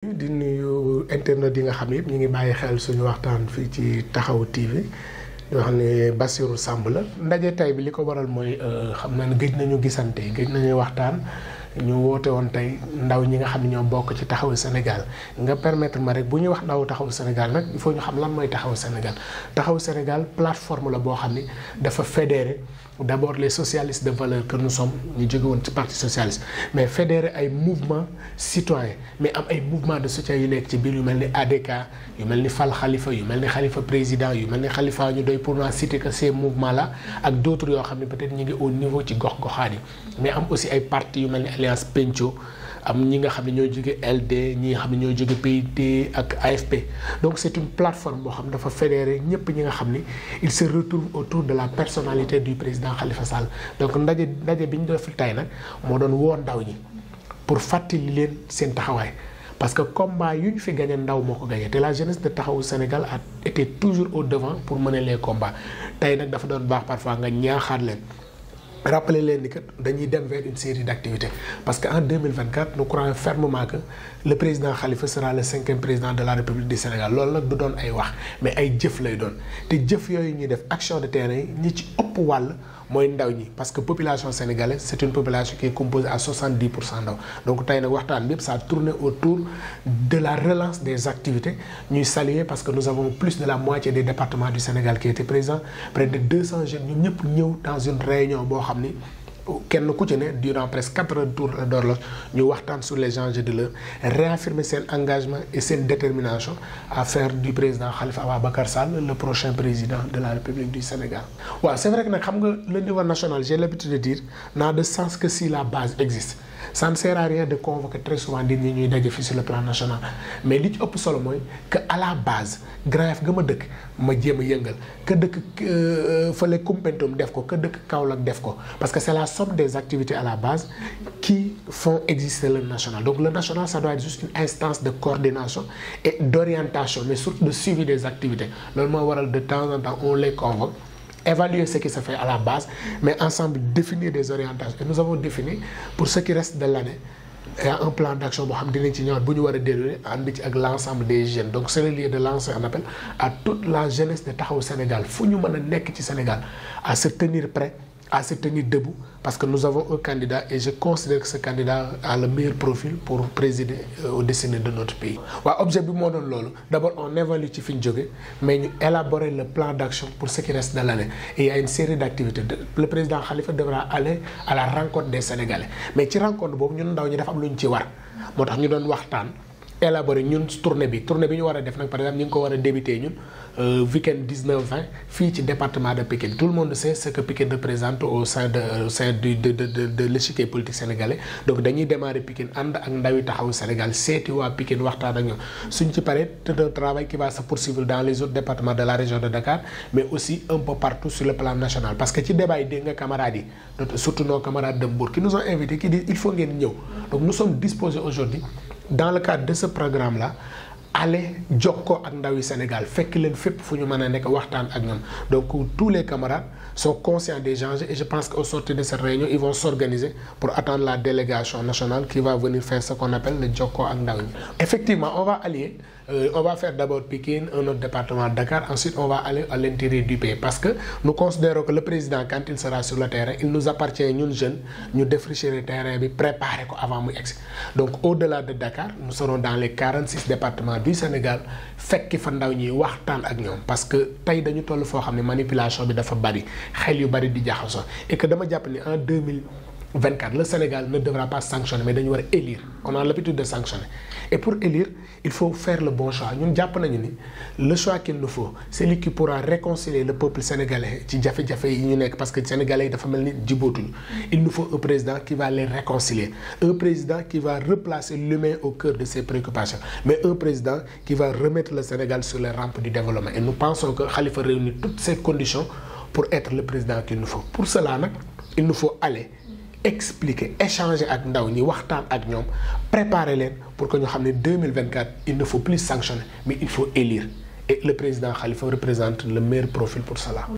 di nuyu internet yi nga xam ne yëpp ñu ngi bàyyi xel suñu waxtaan fii ci Taxawu TV yoo xam ne Bassirou Samb la ndaje tay bi li ko waral mooy xam na ne gëj nañu gisante gëj nañu waxtaan ñu woote woon tey ndaw ñi nga xam ne ñoo bokk ci Taxawu Sénégal nga permettre ma rek bu ñuy wax ndaw Taxawu Sénégal nag il faut ñu xam lan mooy Taxawu Sénégal Taxawu Sénégal plateforme la boo xam ni dafa fédérer d'abord les socialistes de valeur que nous sommes ñu jóge woon ci parti socialiste mais fédérer ay mouvement citoyen mais am ay mouvement de soutien yu nekk ci biir yu mel ni ADK yu mel ni Fal Khalifa yu mel ni Khalifa président yu mel ni Khalifa ñu doy pour naa citer que ces mouvements là ak d'autres yoo xam ne peut-être ñu ngi au niveau ci gox-goxaan yi mais am aussi ay partis yu mel ni Alliance Penco am ñi nga xam ne ñoo jóge LD ñi nga xam ne ñoo jóge PIT ak AFP donc c'est une plateforme boo xam ne dafa fédérer ñëpp ñi nga xam ni il se retrouve autour de la personnalité du président Khalifa Sall donc ndaje bi ñu def tey nag moo doon woo ndaw ñi pour fàttali leen seen taxawaay parce que combat yu ñu fi gagné ndaw moo ko gagné te la jeunesse de Taxawu Sénégal a été toujours au devant pour mener les combats tey nag dafa doon baax parfois nga ñaaxaat leen rappeler leen ni que dañuy dem vers une série d'activités parce que en 2024 nous croyons fermement que le président Khalifa sera le 5e président de la République du Sénégal loolu nag du doon ay wax mais ay jëf lay doon te jëf yooyu ñuy def action de terrain yi ñi ci ëpp wàll mooy ndaw ñi parce que population sénégalaise c'est une population qui est composée à 70% ndaw donc tey nag waxtaan bi yëpp ça tourne autour de la relance des activités ñuy saluer parce que nous avons plus de la moitié des départements du Sénégal qui étaient présents près de 200 jeunes ñoom ñëpp ñëw dans une réunion boo xam ni kenn ku ci ne durant presque 4 heures tour d'horloge ñu waxtaan sur les enjeux de l'heure réaffirmer seen engagement et seen détermination à faire du président Khalifa Ababacar Sall le prochain président de la République du Sénégal. waaw c'est vrai que nag xam nga le niveau national j'ai l'habitude de dire n'a de sens que si la base existe ça ne sert à rien de convoquer très souvent nit ñi ñuy daje fii sur le plan national mais li ci ëpp solo mooy que à la base Grand Yoff ga ma dëkk ma jéem a yëngal que dëkk fële Koumpentoum def ko que dëkk Kaolack def ko parce que c'est la somme des activités à la base qui font exister le national donc le national ça doit être juste une instance de coordination et d'orientation mais surtout de suivi des activités loolu moo waral de temps en temps on les convoque évaluer ce qui se fait à la base mais ensemble définir des orientations et nous avons défini pour ce qui reste de l'année il y a un plan d'action boo xam dinañ ci ñëwaat bu ñu war a dérouler ànd ci ak l'ensemble des jeunes donc c'est le lieu de lancer un appel à toute la jeunesse de Taxawu Sénégal fu ñu mën a nekk ci Sénégal à se tenir prêt à se tenir debout parce que nous avons un candidat et je considère que ce candidat a le meilleur profil pour présider aux destinées de notre pays. waaw objet bi moo doon loolu d'abord on évalue ci fi ñu jóge mais ñu élaborer le plan d'action pour ce qui reste de l'année et il y a une série d'activités le président Khalifa devra aller à la rencontre des Sénégalais mais ci rencontre boobu ñun ndaw ñi dafa am lu ñu ci war moo tax ñu doon waxtaan élaborer ñun tournée bi ñu war a def nag par exemple ñu ngi ko war a débuter ñun week-end 19-20 fii ci département de Pikine tout le monde sait ce que Pikine représente au sein de l'échiquier politique sénégalais donc dañuy démarrer Pikine ànd ak ndawi Taxawu Sénégal seeti waa Pikine waxtaan ak ñoom suñ ci paree c'est un travail qui va se poursuivre dans les autres départements de la région de Dakar mais aussi un peu partout sur le plan national parce que ci débat yi dégg nga camarades yi surtout nos camarades de Mbour qui nous ont invités qui disent il faut ngeen ñëw donc nous sommes disposés aujourd'hui dans le cadre de ce programme-là aller jokkoo ak ndawi Sénégal fekk leen fépp fu ñu mën a nekk waxtaan ak ñoom donc tous les camarades sont conscients des enjeux et je pense qu'au sortir de cette réunion ils vont s'organiser pour attendre la délégation nationale qui va venir faire ce qu'on appelle le jokkoo ak ndaw ñi. Effectivement on va allier on va faire d'abord Pikine un autre département Dakar ensuite on va aller à l'intérieur du pays parce que nous considérons que le président quand il sera sur le terrain il nous appartient ñun jeunes ñu défricher le terrain bi préparer ko avant muy egsi donc au-delà de Dakar nous serons dans les 46 départements du Sénégal fekki fa ndaw ñi waxtaan ak ñoom parce que tey dañu toll foo xam ne manipulation bi dafa bari xel yu bari di jaxasoo et que dama jàpp ni en 2024 le Sénégal ne devra pas sanctionner mais dañu war a élire on a l'habitude de sanctionner et pour élire il faut faire le bon choix ñun jàpp nañu ni le choix qu'il nous faut c'est lui qui pourra réconcilier le peuple sénégalais ci jafe-jafe yi ñu nekk parce que sénégalais yi dafa mel ni jibootuñu il nous faut un président qui va les réconcilier un président qui va replacer l'humain au cœur de ses préoccupations mais un président qui va remettre le Sénégal sur les rampes du développement et nous pensons que Khalifa réunit toutes ces conditions pour être le président qu'il nous faut pour cela nag il nous faut aller expliquer échanger ak ndaw ñi waxtaan ak ñoom préparer leen pour que ñu xam ne 2024 il ne faut plus sanctionner mais il faut élire et le président Khalifa représente le meilleur profil pour cela